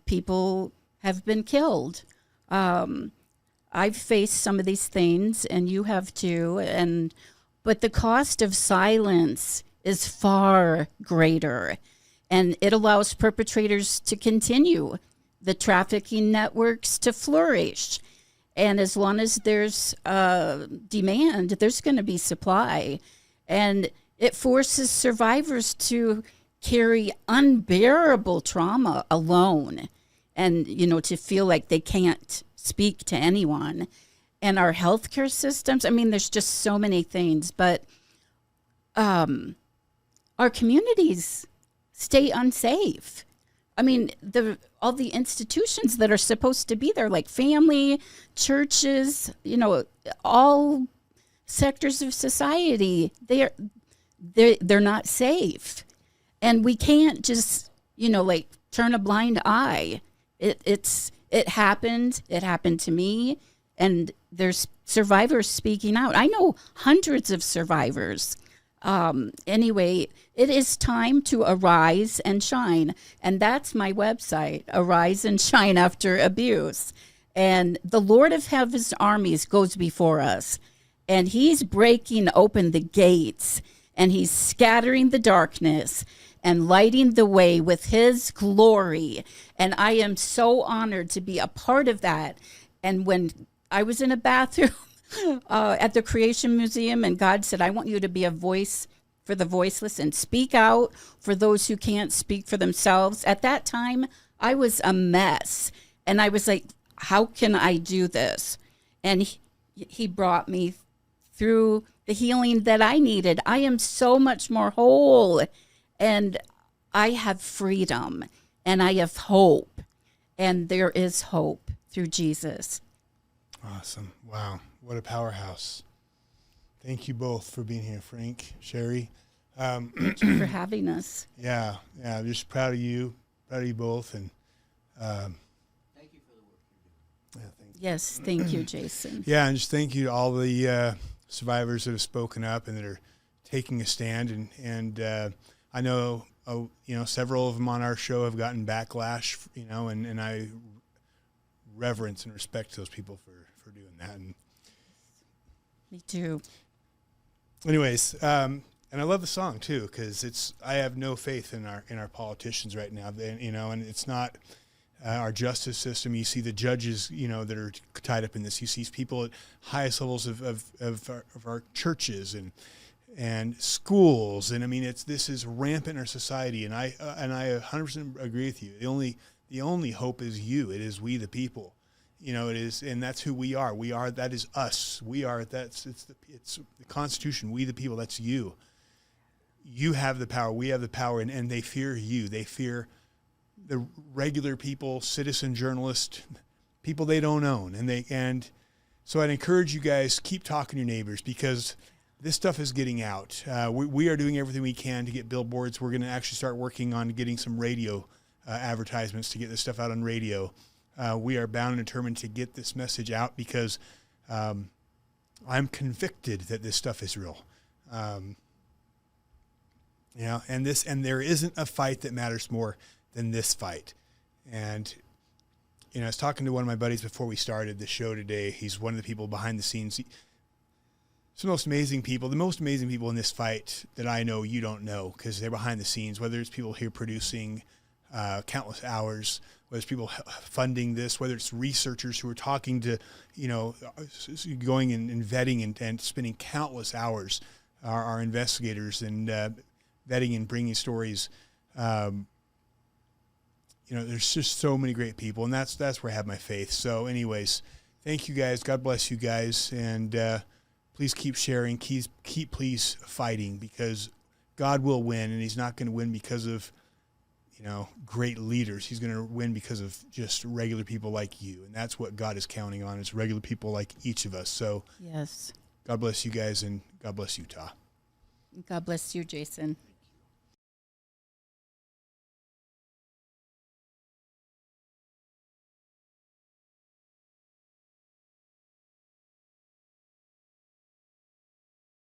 People have been killed. I've faced some of these things, and you have too. But the cost of silence is far greater, and it allows perpetrators to continue, the trafficking networks to flourish. And as long as there's demand, there's going to be supply. And it forces survivors to carry unbearable trauma alone and, to feel like they can't speak to anyone. And our healthcare systems, there's just so many things, but our communities stay unsafe. All the institutions that are supposed to be there, like family, churches, all sectors of society, they're not safe. And we can't just, turn a blind eye. It happened to me, and there's survivors speaking out. I know hundreds of survivors. Anyway, it is time to arise and shine. And that's my website, Arise and Shine After Abuse. And the Lord of Heaven's armies goes before us. And he's breaking open the gates. And he's scattering the darkness and lighting the way with his glory. And I am so honored to be a part of that. And when I was in a bathroom at the Creation Museum, and God said, I want you to be a voice for the voiceless and speak out for those who can't speak for themselves. At that time, I was a mess. And I was like, how can I do this? And he brought me through the healing that I needed. I am so much more whole, and I have freedom, and I have hope, and there is hope through Jesus. Awesome. Wow. What a powerhouse. Thank you both for being here, Frank, Sharri. Thank you for having us. Yeah. I'm just proud of you both. And Thank you for the work you're doing. yeah, thank you. Yes, thank you, Jason. Yeah, and just thank you to all the survivors that have spoken up and that are taking a stand. And I know, several of them on our show have gotten backlash, and I reverence and respect those people for doing that. And Me too. Anyways, and I love the song too, because I have no faith in our politicians right now. And it's not our justice system. You see the judges, that are tied up in this. You see people at highest levels of our churches and schools, and I mean this is rampant in our society. And I 100% agree with you. The only hope is you. It is we the people. It is, and that's who we are. That is us. It's the Constitution. We the people. That's you. You have the power. We have the power, and they fear you. They fear the regular people, citizen journalists, people they don't own, and so I'd encourage you guys, keep talking to your neighbors, because this stuff is getting out. We are doing everything we can to get billboards. We're going to actually start working on getting some radio advertisements to get this stuff out on radio. We are bound and determined to get this message out, because I'm convicted that this stuff is real. And there isn't a fight that matters more than this fight. And I was talking to one of my buddies before we started the show today. He's one of the people behind the scenes. It's the most amazing people in this fight that I know you don't know, because they're behind the scenes, whether it's people here producing countless hours, whether it's people funding this, whether it's researchers who are talking to, going and vetting and spending countless hours, our investigators, and vetting and bringing stories. There's just so many great people, and that's where I have my faith. So anyways, thank you guys. God bless you guys. And please keep sharing, keep please fighting, because God will win, and he's not going to win because of, great leaders. He's going to win because of just regular people like you. And that's what God is counting on, is regular people like each of us. So yes, God bless you guys, and God bless Utah. God bless you, Jason.